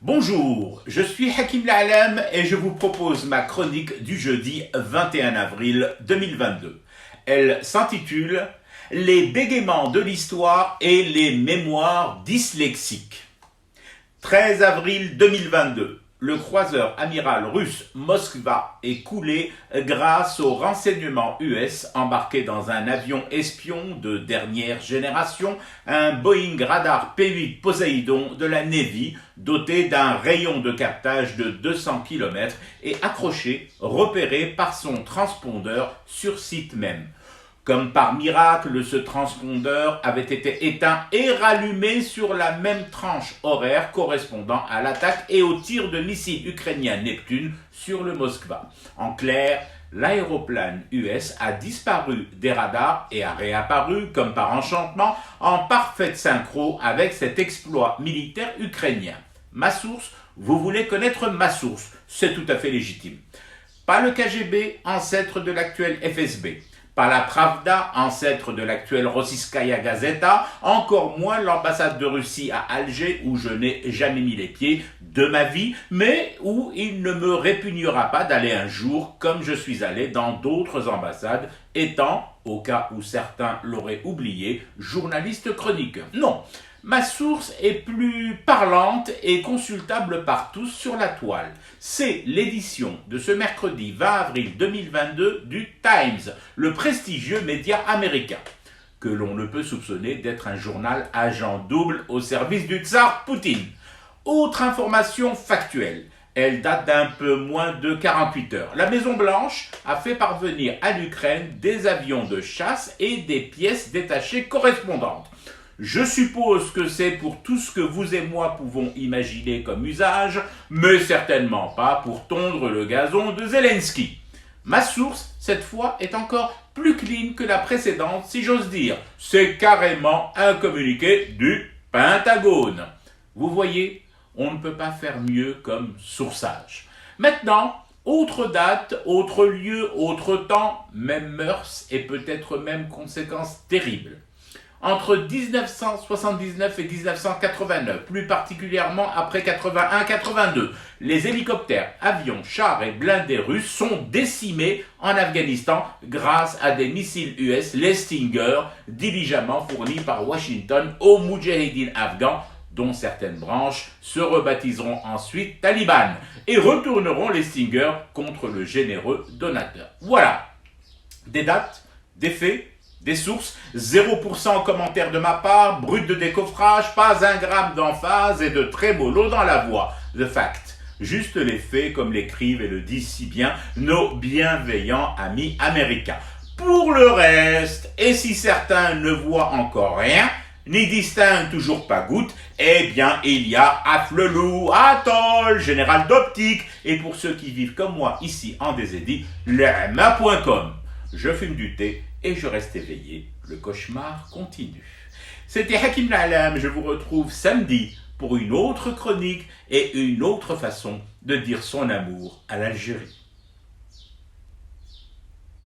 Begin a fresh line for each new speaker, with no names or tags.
Bonjour, je suis Hakim La'Alem et je vous propose ma chronique du jeudi 21 avril 2022. Elle s'intitule « Les bégaiements de l'histoire et les mémoires dyslexiques ». 13 avril 2022. Le croiseur amiral russe Moskva est coulé grâce aux renseignements US embarqué dans un avion espion de dernière génération, un Boeing Radar P-8 Poseidon de la Navy doté d'un rayon de captage de 200 km et accroché, repéré par son transpondeur sur site même. Comme par miracle, ce transpondeur avait été éteint et rallumé sur la même tranche horaire correspondant à l'attaque et au tir de missiles ukrainiens Neptune sur le Moskva. En clair, l'aéroplane US a disparu des radars et a réapparu, comme par enchantement, en parfaite synchro avec cet exploit militaire ukrainien. Ma source, vous voulez connaître ma source, c'est tout à fait légitime. Pas le KGB, ancêtre de l'actuel FSB. Pas la Pravda, ancêtre de l'actuelle Rossiyskaya Gazeta, encore moins l'ambassade de Russie à Alger où je n'ai jamais mis les pieds de ma vie, mais où il ne me répugnera pas d'aller un jour comme je suis allé dans d'autres ambassades, étant, au cas où certains l'auraient oublié, journaliste chroniqueur. Non, ma source est plus parlante et consultable par tous sur la toile. C'est l'édition de ce mercredi 20 avril 2022 du Times, le prestigieux média américain, que l'on ne peut soupçonner d'être un journal agent double au service du tsar Poutine. Autre information factuelle. Elle date d'un peu moins de 48 heures. La Maison-Blanche a fait parvenir à l'Ukraine des avions de chasse et des pièces détachées correspondantes. Je suppose que c'est pour tout ce que vous et moi pouvons imaginer comme usage, mais certainement pas pour tondre le gazon de Zelensky. Ma source, cette fois, est encore plus clean que la précédente, si j'ose dire. C'est carrément un communiqué du Pentagone. Vous voyez, on ne peut pas faire mieux comme sourçage. Maintenant, autre date, autre lieu, autre temps, même mœurs et peut-être même conséquences terribles. Entre 1979 et 1989, plus particulièrement après 81-82, les hélicoptères, avions, chars et blindés russes sont décimés en Afghanistan grâce à des missiles US, les Stinger, diligemment fournis par Washington aux Moudjahidines afghans, dont certaines branches se rebaptiseront ensuite Taliban et retourneront les Stinger contre le généreux donateur. Voilà, des dates, des faits, des sources, 0% commentaire de ma part, brut de décoffrage, pas un gramme d'emphase et de trémolo dans la voix. The fact. Juste les faits comme l'écrivent et le disent si bien nos bienveillants amis américains. Pour le reste, et si certains ne voient encore rien, n'y distinguent toujours pas goutte, eh bien il y a Afflelou, Atoll, Général d'Optique, et pour ceux qui vivent comme moi ici en Désédie, lerma.com. Je fume du thé et je reste éveillé. Le cauchemar continue. C'était Hakim La'Alem. Je vous retrouve samedi pour une autre chronique et une autre façon de dire son amour à l'Algérie.